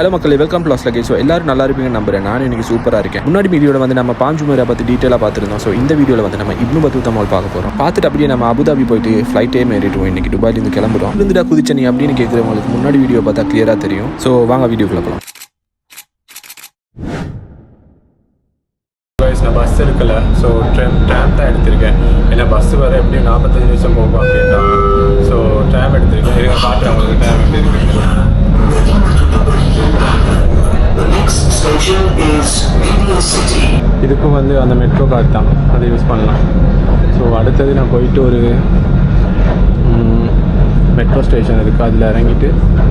Hello மக்களே, welcome to last luggage. So எல்லாரும் நல்லா இருப்பீங்கன்னு நம்புறேன். நானும் இன்னைக்கு சூப்பராக இருக்கேன். முன்னாடி வீடியோவில் வந்து நம்ம பாஞ்சுமேரா பற்றி டீட்டெயிலாக பார்த்துருந்தோம். ஸோ இந்த வீடியோவில் வந்து நம்ம இப்னு பத்தூத்தா மால் பார்க்க போகிறோம். பார்த்துட்டு அப்படியே நம்ம அபுதாபி போயிட்டு ஃப்ளைட்டே ஏறிடுவோம். இன்னைக்கு துபாயிலேருந்து கிளம்புறோம். இருந்துடா குதிச்சனி அப்படின்னு கேட்குறவங்களுக்கு முன்னாடி வீடியோ பார்த்தா கிளியராக தெரியும். ஸோ வாங்க வீடியோக்குள்ள போகலாம். நான் பஸ் எடுக்கலை. ஸோ ட்ராம் தான் எடுத்திருக்கேன். ஏன்னா பஸ் வர எப்படியும் 45 நிமிஷம் போகும் அப்படின்ட்டாங்க. ஸோ ட்ராம் எடுத்திருக்கேன். காட்டுறேன் உங்களுக்கு ட்ராம் எப்படி இருக்கு. இதுக்கும் வந்து அந்த மெட்ரோ கார்டு தான், அதை யூஸ் பண்ணலாம். ஸோ அடுத்தது நான் போயிட்டு ஒரு மெட்ரோ ஸ்டேஷன் இருக்குது, அதில் இறங்கிட்டு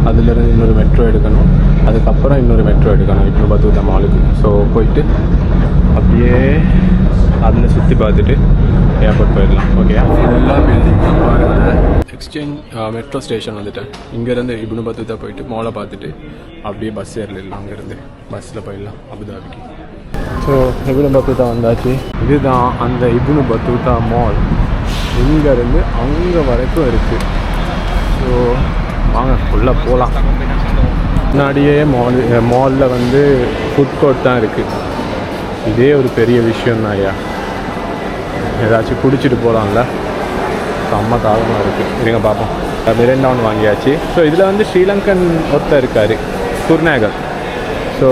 அதிலிருந்து இன்னொரு மெட்ரோ எடுக்கணும். அதுக்கப்புறம் இன்னொரு மெட்ரோ எடுக்கணும் இப்னு பத்தூத்தா மாலுக்கு. ஸோ போயிட்டு அப்படியே அதில் சுற்றி பார்த்துட்டு ஏர்போர்ட் போயிடலாம். ஓகே, எல்லா பில்டிங் எக்ஸ்சேஞ்ச் மெட்ரோ ஸ்டேஷன் வந்துட்டேன். இங்கேருந்து இப்னு பத்தூத்தா போயிட்டு மாலை பார்த்துட்டு அப்படியே பஸ் ஏறலாம். அங்கேருந்து பஸ்ஸில் போயிடலாம் அபுதாபிக்கு. ஸோ இப்னு பத்தூத்தா வந்தாச்சு. இதுதான் அந்த இப்னு பத்தூத்தா மால். இங்கேருந்து அங்கே வரைக்கும் இருக்குது. ஸோ வாங்க உள்ளே போகலாம். முன்னாடியே மாலில் வந்து ஃபுட் கோர்ட் தான் இருக்குது. இதே ஒரு பெரிய விஷயம் தான் ஐயா. ஏதாச்சும் குடிச்சிட்டு போகலாம்ல, செம்ம தாகமாக இருக்குது. இருங்க பார்ப்போம். மிரண்டா ஒன்று வாங்கியாச்சு. ஸோ இதில் வந்து ஸ்ரீலங்கன் ஒருத்தர் இருக்கார், குர்நாகர். ஸோ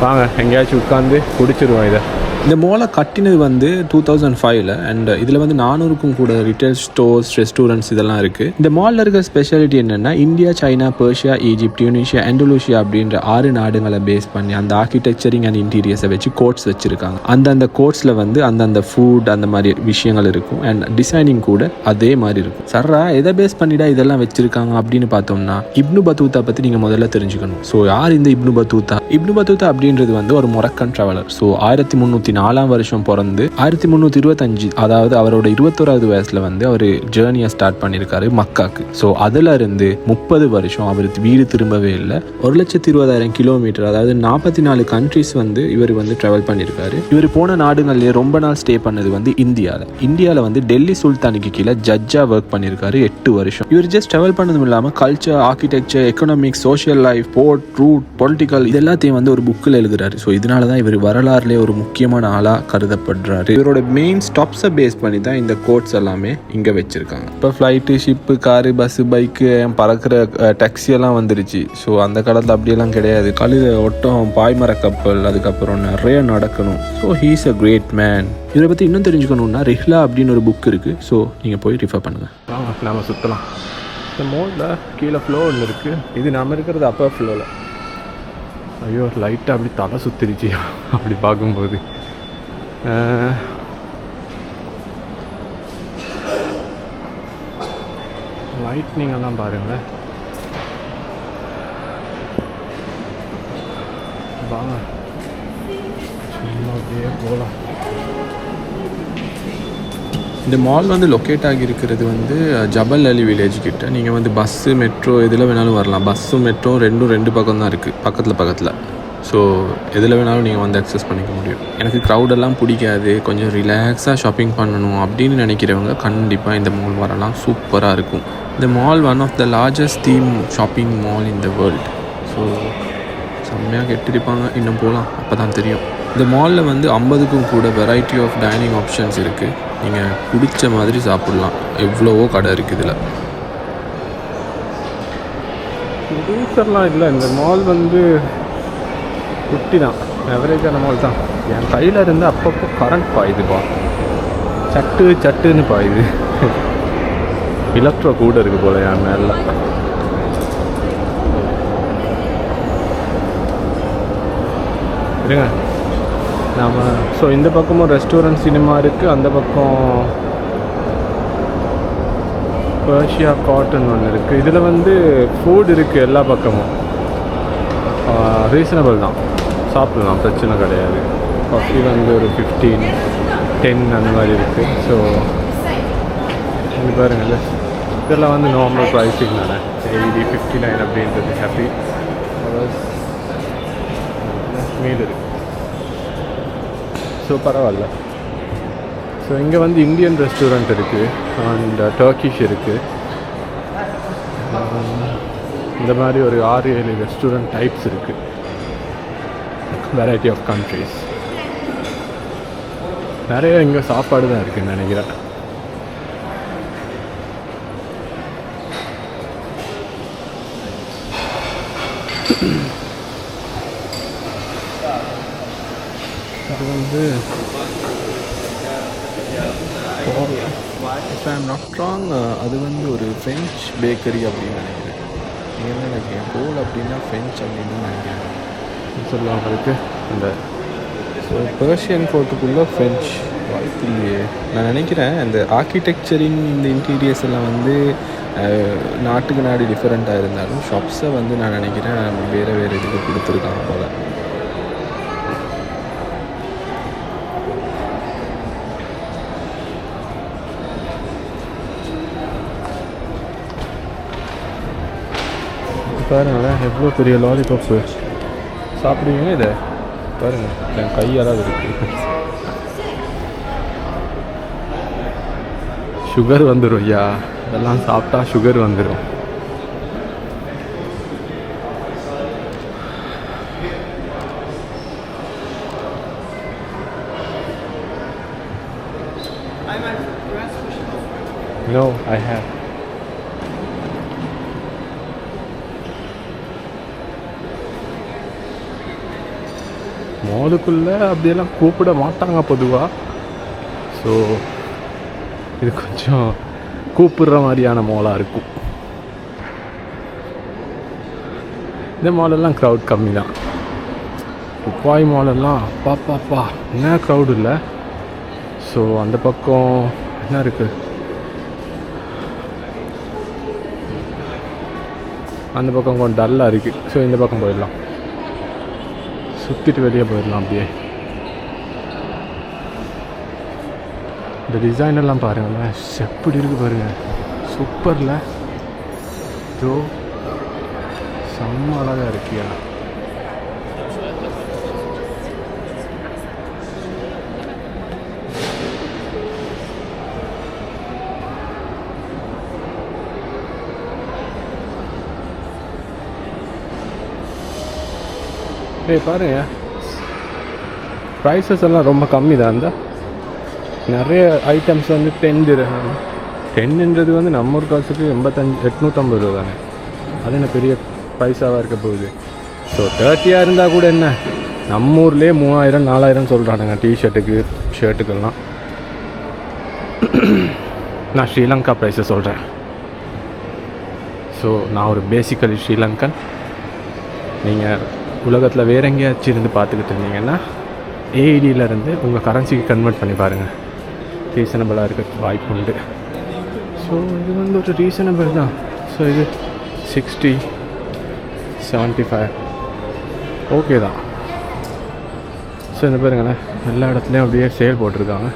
வாங்க எங்கேயாச்சும் உட்காந்து குடிச்சிருவோம் இதை. இந்த மாலை கட்டினது வந்து 2005 அண்ட் இதில் வந்து 400க்கும் கூட ரிட்டைல் ஸ்டோர்ஸ், ரெஸ்டாரண்ட்ஸ் இதெல்லாம் இருக்குது. இந்த மாலில் இருக்கிற ஸ்பெஷாலிட்டி என்னென்னா, இந்தியா, சைனா, பெர்ஷியா, ஈஜிப்ட், டியூனிஷியா, அண்டோனேஷியா அப்படின்ற 6 நாடுகளை பேஸ் பண்ணி அந்த ஆர்கிடெக்சரிங் அண்ட் இன்டீரியர்ஸை வச்சு கோட்ஸ் வச்சுருக்காங்க. அந்த கோட்ஸில் வந்து அந்த ஃபுட் அந்த மாதிரி விஷயங்கள் இருக்கும். அண்ட் டிசைனிங் கூட அதே மாதிரி இருக்கும். சர்ரா எதை பேஸ் பண்ணிடா இதெல்லாம் வச்சுருக்காங்க அப்படின்னு பார்த்தோம்னா, இப்னு பத்தூத்தா பற்றி நீங்கள் முதல்ல தெரிஞ்சுக்கணும். ஸோ யார் இந்த இப்னு பத்தூத்தா? இப்னு பத்தூத்தா அப்படின்றது வந்து ஒரு மொரக்கன் ட்ராவலர். ஸோ 1304 வருஷம் பிறந்து 1325, அதாவது அவரோட 21வது வயசுல வந்து அவர் ஜேர்னியை ஸ்டார்ட் பண்ணியிருக்காரு மக்காக்கு. ஸோ அதுல இருந்து 30 வருஷம் அவர் வீடு திரும்பவே இல்லை. 1,20,000 கிலோமீட்டர், அதாவது 44 கண்ட்ரிஸ் வந்து இவர் வந்து ட்ராவல் பண்ணியிருக்காரு. இவர் போன நாடுகள்லேயே ரொம்ப நாள் ஸ்டே பண்ணது வந்து இந்தியாவில் வந்து டெல்லி சுல்தானுக்கு கீழே ஜட்ஜா ஒர்க் பண்ணியிருக்காரு 8 வருஷம். இவர் ஜஸ்ட் ட்ராவல் பண்ணதும் இல்லாமல் culture, architecture, economics, social life, port, route, political இது எல்லாத்தையும் வந்து ஒரு புக்கில் எழுதுறாரு. ஸோ இதனால தான் இவர் வரலாறுலேயே ஒரு முக்கியமான ஆளா கருதப்படுறாரு. இவரோட மெயின் ஸ்டாப்ஸை பேஸ் பண்ணி தான் இந்த கோட்ஸ் எல்லாமே இங்கே வச்சிருக்காங்க. இப்போ flight, ship, car, bus, bike, பறக்கிற டாக்ஸி எல்லாம் வந்துருச்சு. ஸோ அந்த காலத்தில் அப்படியெல்லாம் கிடையாது. கழுதை, ஒட்டகம், பாய்மர கப்பல், அதுக்கப்புறம் நிறைய நடக்கணும். So he's a great man. இதை பற்றி இன்னும் தெரிஞ்சுக்கணுன்னா ரிஹ்லா அப்படின்னு ஒரு புக் இருக்குது. ஸோ நீங்கள் போய் ரிஃபர் பண்ணுங்கள். நம்ம சுற்றலாம். இந்த மோடில் கீழே ஃப்ளோ ஒன்று இருக்குது. இது நம்ம இருக்கிறது அப்பர் ஃப்ளோவில். ஐயோ லைட்டாக அப்படி தலை சுற்றிருச்சு அப்படி பார்க்கும்போது. லைட்னிங் எல்லாம் பாருங்க. வாங்க சும்மா அப்படியே போகலாம். இந்த மால் வந்து லொக்கேட் ஆகியிருக்கிறது வந்து ஜபல் அலி வில்லேஜ் கிட்ட. நீங்கள் வந்து பஸ்ஸு, மெட்ரோ எதில் வேணாலும் வரலாம். பஸ்ஸும் மெட்ரோ ரெண்டு பக்கம் தான் இருக்குது, பக்கத்தில். ஸோ எதில் வேணாலும் நீங்கள் வந்து அக்சஸ் பண்ணிக்க முடியும். எனக்கு க்ரௌடெல்லாம் பிடிக்காது, கொஞ்சம் ரிலாக்ஸாக ஷாப்பிங் பண்ணணும் அப்படின்னு நினைக்கிறவங்க கண்டிப்பாக இந்த மால் வரலாம். சூப்பராக இருக்கும். இந்த mall one of the largest theme shopping mall in the world. So செம்மையாக கெட்டிருப்பாங்க. இன்னும் போகலாம், அப்போ தான் தெரியும். இந்த மாலில் வந்து 50க்கும் கூட வெரைட்டி ஆஃப் டைனிங் ஆப்ஷன்ஸ் இருக்குது. நீங்கள் பிடிச்ச மாதிரி சாப்பிட்லாம். எவ்வளவோ கடை இருக்குது இதில். டீச்சர்லாம் இல்லை. இந்த மால் வந்து குட்டி தான், எவரேஜான மால் தான். என் கையில் இருந்து அப்பப்போ கரண்ட் பாயுதுப்பா, சட்டுன்னு பாயுது. எலக்ட்ரோ கூட இருக்குது போல என் மேலே. இருங்க நாம். ஸோ இந்த பக்கமும் ரெஸ்டாரண்ட், சினிமா இருக்குது. அந்த பக்கம் பெர்ஷியா காட்டன் ஒன்று இருக்குது. இதில் வந்து ஃபுட் இருக்குது எல்லா பக்கமும். ரீசனபிள் தான், சாப்பிட்லாம், பிரச்சனை கிடையாது. காஃபி வந்து ஒரு 15, 10 அந்த மாதிரி இருக்குது. ஸோ இது பாருங்கள், இதெல்லாம் வந்து நார்மல் ப்ரைஸிங் தானே. 80, 59 அப்படின்றது ஹாப்பி மீல் இருக்குது. ஸோ பரவாயில்ல. ஸோ இங்கே வந்து இந்தியன் ரெஸ்டாரண்ட் இருக்குது அண்ட் டர்க்கிஷ் இருக்குது. இந்த மாதிரி ஒரு 6-7 ரெஸ்டாரண்ட் டைப்ஸ் இருக்குது, வெரைட்டி ஆஃப் கண்ட்ரீஸ். நிறைய இங்கே சாப்பாடு தான் இருக்குதுன்னு நினைக்கிறேன். அது வந்து if I am not wrong, அது வந்து ஒரு ஃப்ரெஞ்ச் பேக்கரி அப்படின்னு நினைக்கிறேன். என்ன நினைக்கிறேன், கோல் அப்படின்னா ஃப்ரெஞ்ச் அப்படின்னு நினைக்கிறேன் சொல்லுவாங்க. அதுக்கு அந்த பெர்ஷியன் கோர்ட்டுக்குள்ளே ஃப்ரெஞ்ச் வாய்ப்பு இல்லையே நான் நினைக்கிறேன். அந்த ஆர்கிடெக்சரிங் இந்த இன்டீரியர்ஸ் எல்லாம் வந்து நாட்டுக்கு நாடு டிஃப்ரெண்ட்டாக இருந்தாலும் ஷாப்ஸை வந்து நான் நினைக்கிறேன் வேறு வேறு இதுக்கு கொடுத்துருக்காங்க போல். பாருங்களேன் எவ்வளோ பெரிய லாலிபாப்பு சாப்பிடுவீங்க. இதை பாருங்கள், என் கையளவு இருக்குது. சுகர் வந்துடும் ஐயா, இதெல்லாம் சாப்பிட்டா சுகர் வந்துடும். No, I have. மாலுக்குள்ளே அப்படியெல்லாம் கூப்பிட மாட்டாங்க பொதுவாக. ஸோ இது கொஞ்சம் கூப்பிடுற மாதிரியான மாலாக இருக்கும். இந்த மாலெல்லாம் க்ரௌட் கம்மி தான். துபாய் மாலெல்லாம் பாப்பாப்பா என்ன க்ரௌடு இல்லை. ஸோ அந்த பக்கம் என்ன இருக்குது, அந்த பக்கம் கொஞ்சம் டல்லாக இருக்குது. ஸோ இந்த பக்கம் போயிடலாம், சுற்றிட்டு வெளியே போயிடலாம். அப்படியே இந்த டிசைன் எல்லாம் பாருங்களேன், எப்படி இருக்குது பாருங்கள், சூப்பரில் ஜோ செம்ம அழகாக இருக்கியா. பாருங்க ப்ரைஸஸ் எல்லாம் ரொம்ப கம்மி தான். அந்த நிறைய ஐட்டம்ஸ் வந்து 10ன்றது வந்து நம்ம ஒரு காசுக்கு 850 ரூபா தானே. அது என்ன பெரிய பைசாவாக இருக்க போகுது. ஸோ 30 இருந்தால் கூட என்ன, நம்ம ஊர்லேயே 3000-4000 சொல்கிறானுங்க டிஷர்ட்டுக்கு ஷர்ட்டுக்கெல்லாம். நான் ஸ்ரீலங்கா ப்ரைஸை சொல்கிறேன். ஸோ நான் ஒரு பேசிக்கலி ஸ்ரீலங்கன். நீங்கள் உலகத்தில் வேறு எங்கேயாச்சும் இருந்து பார்த்துக்கிட்டு இருந்தீங்கன்னா ஏஐடியிலேருந்து உங்கள் கரன்சிக்கு கன்வெர்ட் பண்ணி பாருங்கள், ரீசனபிளாக இருக்க வாய்ப்பு உண்டு. ஸோ இது வந்து ஒரு ரீசனபிள் தான். ஸோ இது 60-75 ஓகே தான். ஸோ இந்த பாருங்களேன், எல்லா இடத்துலையும் அப்படியே சேல் போட்டிருக்காங்க.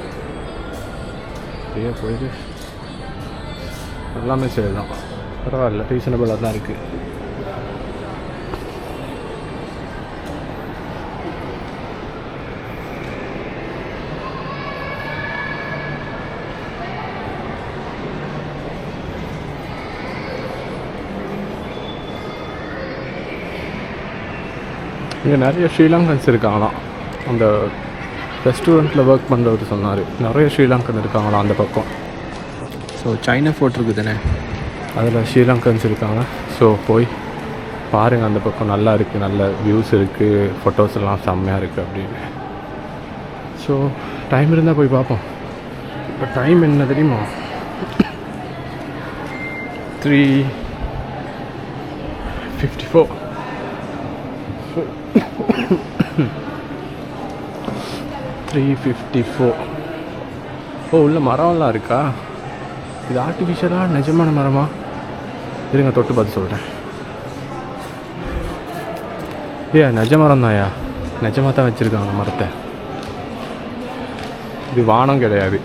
அப்படியே போயிட்டு எல்லாமே சேல் தான், பரவாயில்ல, ரீசனபிளாக தான் இருக்குது. இங்கே நிறைய ஸ்ரீலங்கன்ஸ் இருக்காங்களாம். அந்த ரெஸ்டாரண்ட்டில் ஒர்க் பண்ணுறவர் சொன்னார், நிறைய ஸ்ரீலங்கன் இருக்காங்களாம் அந்த பக்கம். ஸோ சைனா ஃபோர்ட் இருக்குது தானே, அதில் ஸ்ரீலங்கன்ஸ் இருக்காங்க. ஸோ போய் பாருங்கள், அந்த பக்கம் நல்லா இருக்குது, நல்ல வியூஸ் இருக்குது, ஃபோட்டோஸ் எல்லாம் செம்மையாக இருக்குது அப்படின்னு. ஸோ டைம் இருந்தால் போய் பார்ப்போம். இப்போ டைம் என்ன தெரியுமா, 3:54. 3:54. ஓ, உள்ள மரம்லாம் இருக்கா? இது ஆர்டிஃபிஷியலாக நிஜமான மரமா? இருங்க தொட்டு பார்த்து சொல்கிறேன். நிஜ மரம் தான்யா, நிஜமாக தான் வச்சுருக்காங்க மரத்தை. இது வானம் கிடையாது.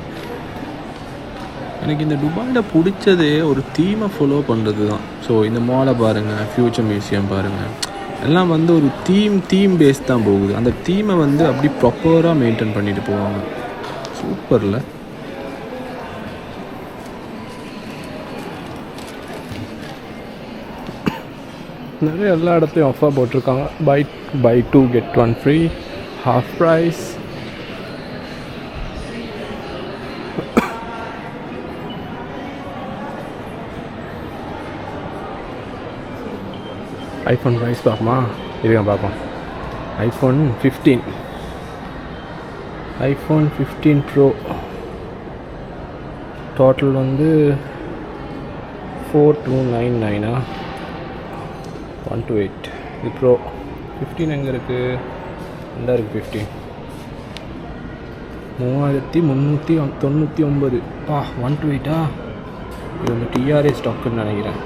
எனக்கு இந்த துபாயில் பிடிச்சதே ஒரு தீமை ஃபாலோ பண்ணுறது தான். ஸோ இந்த மாலை பாருங்கள், ஃப்யூச்சர் மியூசியம் பாருங்கள், எல்லாம் வந்து ஒரு தீம் பேஸ் தான் போகுது. அந்த தீமை வந்து அப்படி ப்ராப்பராக மெயின்டைன் பண்ணிட்டு போவாங்க. சூப்பரில். நிறைய எல்லா இடத்துலையும் ஆஃபர் போட்டிருக்காங்க. Buy 2 get 1 free, half price. IPhone price பார்ப்போமா? இதுதான் பார்ப்போம். ஐஃபோன் 15 ப்ரோ டோட்டல் வந்து 4299 128. இது ப்ரோ 15 எங்கே இருக்குது? இந்த இருக்குது 15 3399. 128. இது வந்து டிஆர்ஏ ஸ்டாக்குன்னு நினைக்கிறேன்.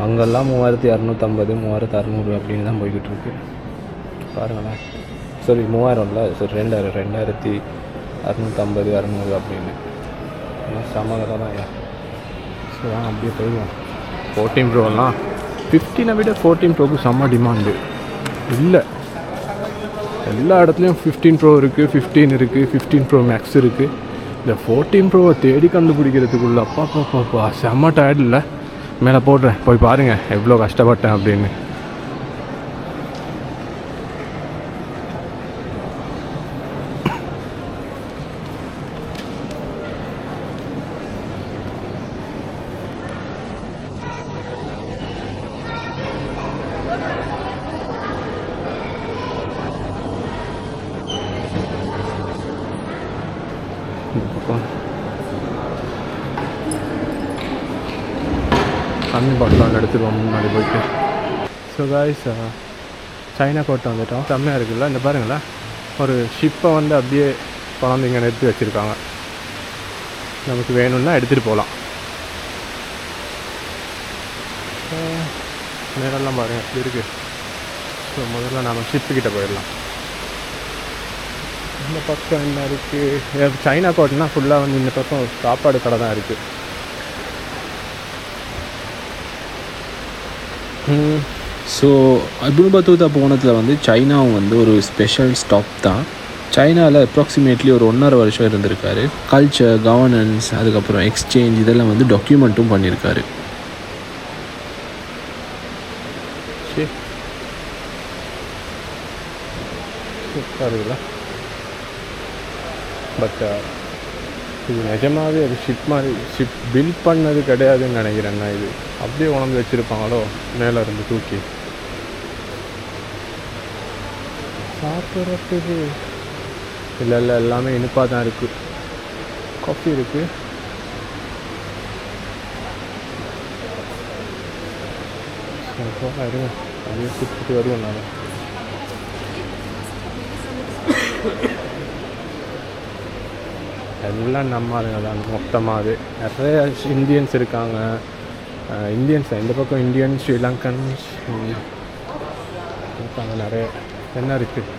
அங்கெல்லாம் 3250 3600 அப்படின்னு தான் போய்கிட்டு இருக்கு. பாருங்களேன். சரி 3000 இல்லை, சரி 2650 600 அப்படின்னு சமகரம் தான். ஸோ அப்படியே போயிடுவோம். 14 ப்ரோலாம் 15 விட 14 ப்ரோக்கு செம்ம டிமாண்டு இல்லை. எல்லா இடத்துலையும் 15 ப்ரோ இருக்குது, 15 இருக்குது, 15 ப்ரோ மேக்ஸ் இருக்குது. இந்த 14 ப்ரோவை தேடி கண்டுபிடிக்கிறதுக்குள்ள அப்பா செம்ம டயர்டு இல்லை. மேலே போடுறேன், போய் பாருங்கள் எவ்வளோ கஷ்டப்பட்டேன் அப்படின்னு. தண்ணி பாட்டில் எடுத்துருவோம் முன்னாடி போயிட்டு. ஸோ காய்ஸ், சைனா கோட்டை வந்துட்டோம். செம்மையாக இருக்குல்ல. இந்த பாருங்களேன், ஒரு ஷிப்பை வந்து அப்படியே குழந்தைங்க நிறுத்தி வச்சுருக்காங்க. நமக்கு வேணும்னா எடுத்துகிட்டு போகலாம். நேரெல்லாம் பாருங்கள் எப்படி இருக்குது. ஸோ முதல்ல நம்ம ஷிப்புக்கிட்ட போயிடலாம். இந்த பக்கம் என்ன இருக்குது? சைனா கோட்டைனா ஃபுல்லாக வந்து இந்த பக்கம் சாப்பாடு கடை தான் இருக்குது. ஸோ இப்னு பத்தூத்தா போனதில் வந்து சைனாவும் வந்து ஒரு ஸ்பெஷல் ஸ்டாப் தான். சைனாவில் அப்ராக்சிமேட்லி ஒரு 1.5 வருஷம் இருந்திருக்காரு. கல்ச்சர், கவர்னன்ஸ், அதுக்கப்புறம் எக்ஸ்சேஞ்ச் இதெல்லாம் வந்து டாக்குமெண்ட்டும் பண்ணியிருக்காரு. பட் இது நிஜமாகவே அது ஷிப் பில்ட் பண்ணது கிடையாதுன்னு நினைக்கிறேன்னா. இது அப்படியே உணர்ந்து வச்சுருப்பாங்களோ மேலே இருந்து தூக்கி. சாப்பிட்றதுக்கு இல்லை எல்லாமே இனிப்பாக தான் இருக்குது. காஃபி இருக்குது. இருங்க, அப்படியே சுற்றிட்டு வருவோம். நான் எல்லாம் நம்ம ஆளுங்க தான் மொத்தமாகவே. நிறைய இந்தியன்ஸ் இருக்காங்க. இந்தியன்ஸ் இந்த பக்கம் இந்தியன், ஸ்ரீலங்கன்ஸ் இருக்காங்க நிறைய. என்ன இருக்குது?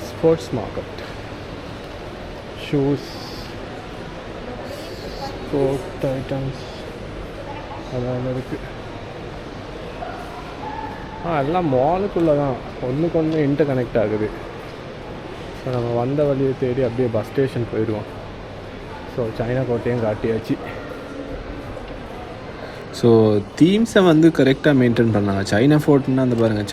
Sports market, shoes, sport items அதெல்லாம் இருக்குது. எல்லாம் மாலுக்குள்ளே தான், ஒன்றுக்கு ஒன்று இன்டர் கனெக்ட் ஆகுது. ஸோ நம்ம வந்த வழியை தேடி அப்படியே பஸ் ஸ்டேஷன் போயிடுவோம். ஸோ சைனா கோட்டையும் காட்டியாச்சு. ஸோ தீம்ஸை வந்து கரெக்டாக மெயின்டைன் பண்ணாங்க. சைனா ஃபோர்ட்னா அந்த பாருங்கள்,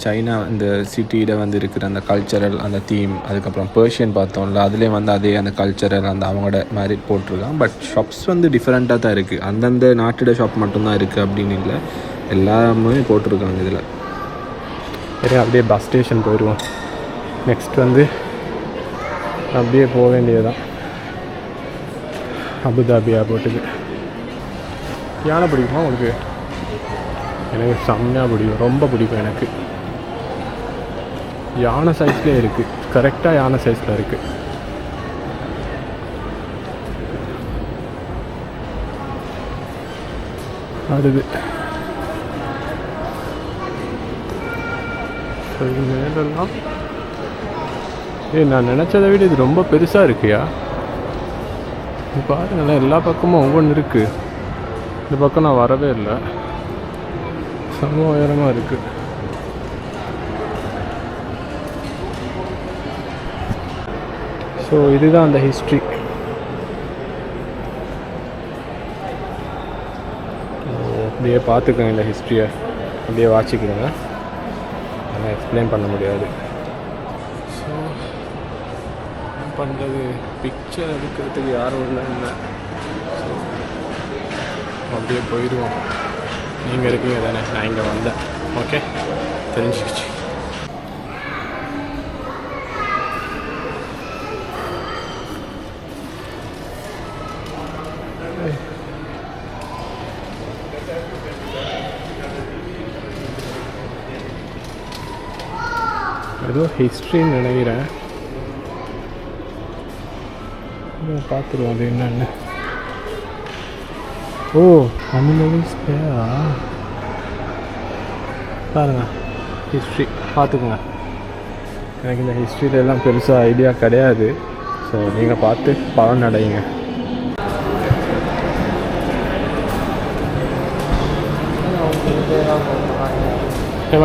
சைனா இந்த சிட்டியில் வந்து இருக்கிற அந்த கல்ச்சரல் அந்த தீம், அதுக்கப்புறம் பெர்ஷியன் பார்த்தோம்ல, அதுலேயே வந்து அதே அந்த கல்ச்சரல் அந்த அவங்களோட மாதிரி போட்டிருக்கான். பட் ஷாப்ஸ் வந்து டிஃப்ரெண்ட்டாக தான் இருக்குது. அந்தந்த நாட்டோட ஷாப் மட்டும்தான் இருக்குது அப்படின்னு இல்லை, எல்லாமே போட்டிருக்காங்க இதில். சரி, அப்படியே பஸ் ஸ்டேஷன் போயிடுவோம். நெக்ஸ்ட் வந்து அப்படியே போக வேண்டியதுதான் அபுதாபி ஏர்போர்ட்டுக்கு. யானை பிடிக்குமா உங்களுக்கு? எனக்கு செம்மையாக பிடிக்கும், ரொம்ப பிடிக்கும் எனக்கு. யானை சைஸ்லேயே இருக்குது, கரெக்டாக யானை சைஸில் இருக்குது. அடுது மேலெல்லாம் நான் நினச்சதை விட இது ரொம்ப பெருசாக இருக்குயா. பாருங்களேன், எல்லா பக்கமும் ஒவ்வொன்று இருக்குது. இந்த பக்கம் நான் வரவே இல்லை. செம உயரமாக இருக்குது. ஸோ இதுதான் அந்த ஹிஸ்ட்ரி. அப்படியே பார்த்துக்கோங்க இந்த ஹிஸ்ட்ரியை, அப்படியே வாட்சிக்கிறேங்க. ஆனால் எக்ஸ்பிளைன் பண்ண முடியாது. ஸோ என்ன பண்ணுறது, பிக்சர் எடுக்கிறதுக்கு யாரும் இல்லை. ஸோ அப்படியே போயிடுவோம். நீங்கள் இருக்கீங்க தானே, நான் இங்கே வந்தேன். ஓகே, தெரிஞ்சுக்கிச்சு. ஏதோ ஹிஸ்ட்ரின்னு நினைக்கிறேன். பார்த்துருவோம் அது என்னன்னு. ஓ, தமிழ் ஸ்பேரா பாருங்க, ஹிஸ்ட்ரி பார்த்துக்குங்க. எனக்கு இந்த ஹிஸ்ட்ரியிலெல்லாம் பெருசாக ஐடியா கிடையாது. ஸோ நீங்கள் பார்த்து பலன் அடையுங்க.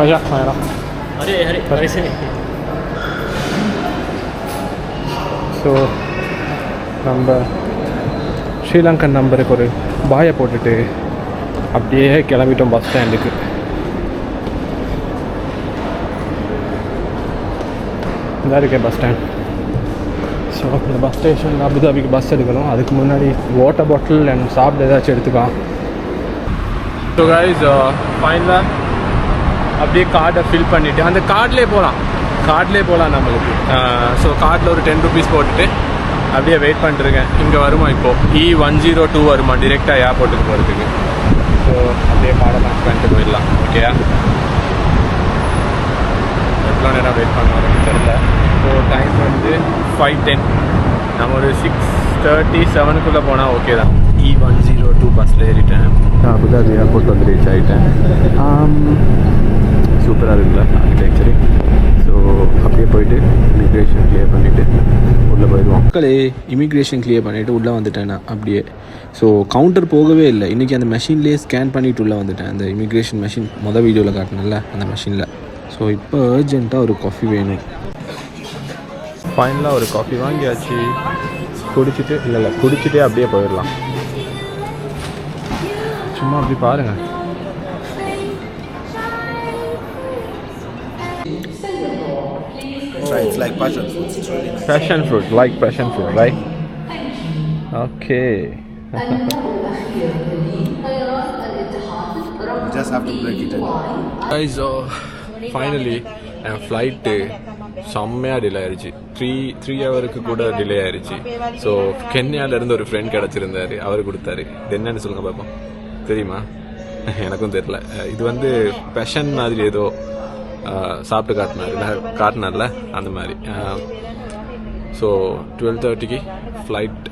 மஜா ஆயிரம். ஸோ நம்ம ஸ்ரீலங்கன் நம்பருக்கு ஒரு பாயை போட்டுட்டு அப்படியே கிளம்பிட்டோம் பஸ் ஸ்டாண்டுக்கு. இதாக இருக்கே பஸ் ஸ்டாண்ட். ஸோ இந்த பஸ் ஸ்டேஷனில் அபுதாபிக்கு பஸ் எடுக்கணும். அதுக்கு முன்னாடி வாட்டர் பாட்டில் அண்ட் சாப்பிட்டு ஏதாச்சும் எடுத்துக்கலாம். ஸோ கைஸ், ஃபைனலாக அப்படியே கார்டை ஃபில் பண்ணிவிட்டு அந்த கார்ட்லேயே போகலாம் நம்மளுக்கு. ஸோ கார்டில் ஒரு 10 rupees போட்டுட்டு அப்படியே வெயிட் பண்ணிட்டுருக்கேன். இங்கே வருமா இப்போது E102 வருமா டிரெக்டாக ஏர்போர்ட்டுக்கு போகிறதுக்கு. ஸோ அப்படியே கார்டை மேட்ச் பண்ணிட்டு போயிடலாம். ஓகேயா, எவ்வளோ நேரம் வெயிட் பண்ணுவாங்க தெரியல. ஸோ டைம் வந்து 5:10. நம்ம ஒரு 6:37 போனால் ஓகே தான். E102 பஸ்ஸில் ஏறிட்டேன். அபுதாபி ஏர்போர்ட் வந்து ரீச் ஆகிட்டேன். சூப்பராக இருக்குல்ல ஆர்கிடெக்சரு. ஸோ அப்படியே போயிட்டு இமிக்ரேஷன் கிளியர் பண்ணிவிட்டு உள்ளே போயிடுவோம். மக்களே, இமிக்ரேஷன் கிளியர் பண்ணிவிட்டு உள்ளே வந்துட்டேன் நான் அப்படியே. ஸோ கவுண்டர் போகவே இல்லை. இன்றைக்கி அந்த மெஷின்லேயே ஸ்கேன் பண்ணிவிட்டு உள்ளே வந்துட்டேன். அந்த இமிக்ரேஷன் மெஷின் வீடியோவில் காட்டினல அந்த மெஷினில். ஸோ இப்போ அர்ஜென்ட்டாக ஒரு காஃபி வேணும். ஃபைனலாக ஒரு காஃபி வாங்கியாச்சு. குடிச்சிட்டே அப்படியே போயிடலாம். சும்மா அப்படி பாருங்கள். It's like passion fruit. It's really nice. Passion fruit, right? Okay. You just have to break it in. Guys, finally N flight செம்மையாக டிலே ஆயிடுச்சு. 3 ஹவருக்கு கூட டிலே ஆயிடுச்சு. ஸோ கென்யாவிலேருந்து ஒரு ஃப்ரெண்ட் கிடச்சிருந்தாரு, அவர் கொடுத்தாரு. இது என்னன்னு சொல்லுங்கள் பார்ப்போம். தெரியுமா? எனக்கும் தெரியல. இது வந்து பேஷன் மாதிரி ஏதோ சாப்பிட்டு காட்டினார்ல அந்த மாதிரி. ஸோ 12:30 ஃப்ளைட்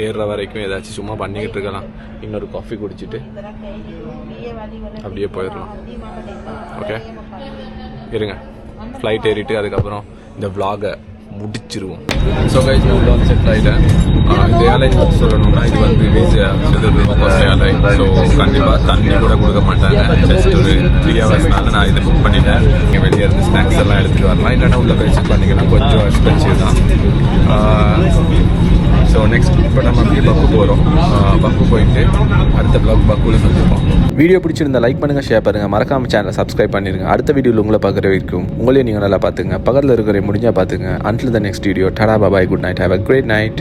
ஏறுற வரைக்கும் ஏதாச்சும் சும்மா பண்ணிக்கிட்டு இருக்கலாம். இன்னொரு காஃபி குடிச்சிட்டு அப்படியே போயிடலாம். ஓகே, இருங்க, ஃப்ளைட் ஏறிட்டு அதுக்கப்புறம் இந்த vlog-ஐ முடிச்சிருவோம். ஸோ கைஸ், நான் உள்ள வந்து செட்டில் ஆகிட்டேன். இந்த ஏர்லைன் பற்றி சொல்லணும்னா இது வந்து ஏர்லைன். ஸோ கண்டிப்பாக தண்ணி கூட கொடுக்க மாட்டாங்க. ஜஸ்ட் ஒரு 3 ஹவர்ஸ்னால நான் இதை புக் பண்ணிட்டேன். நீங்கள் வெளியே இருந்து ஸ்நாக்ஸ் எல்லாம் எடுத்துகிட்டு வரலாம். இல்லைன்னா உள்ள போய் செக் பண்ணிக்கலாம். கொஞ்சம் எக்ஸ்பென்சிவ் தான். ஸோ நெக்ஸ்ட் இப்போ நம்ம அப்படியே பக்கு போகிறோம். பக்கு போயிட்டு அடுத்த ப்ளாக் பக்குவில் சந்திப்போம். வீடியோ பிடிச்சிருந்தா லைக் பண்ணுங்கள், ஷேர் பண்ணுங்கள், மறக்காமல் சேனலை சப்ஸ்கிரைப் பண்ணிடுங்க. அடுத்த வீடியோவில் உங்களை பார்க்குற வரைக்கும் உங்களையும் நீங்கள் நல்லா பார்த்துங்க. பக்கத்தில் இருக்கிற முடிஞ்சால் பார்த்துங்க. Until the next video, tada, bye bye, good night, have a great night.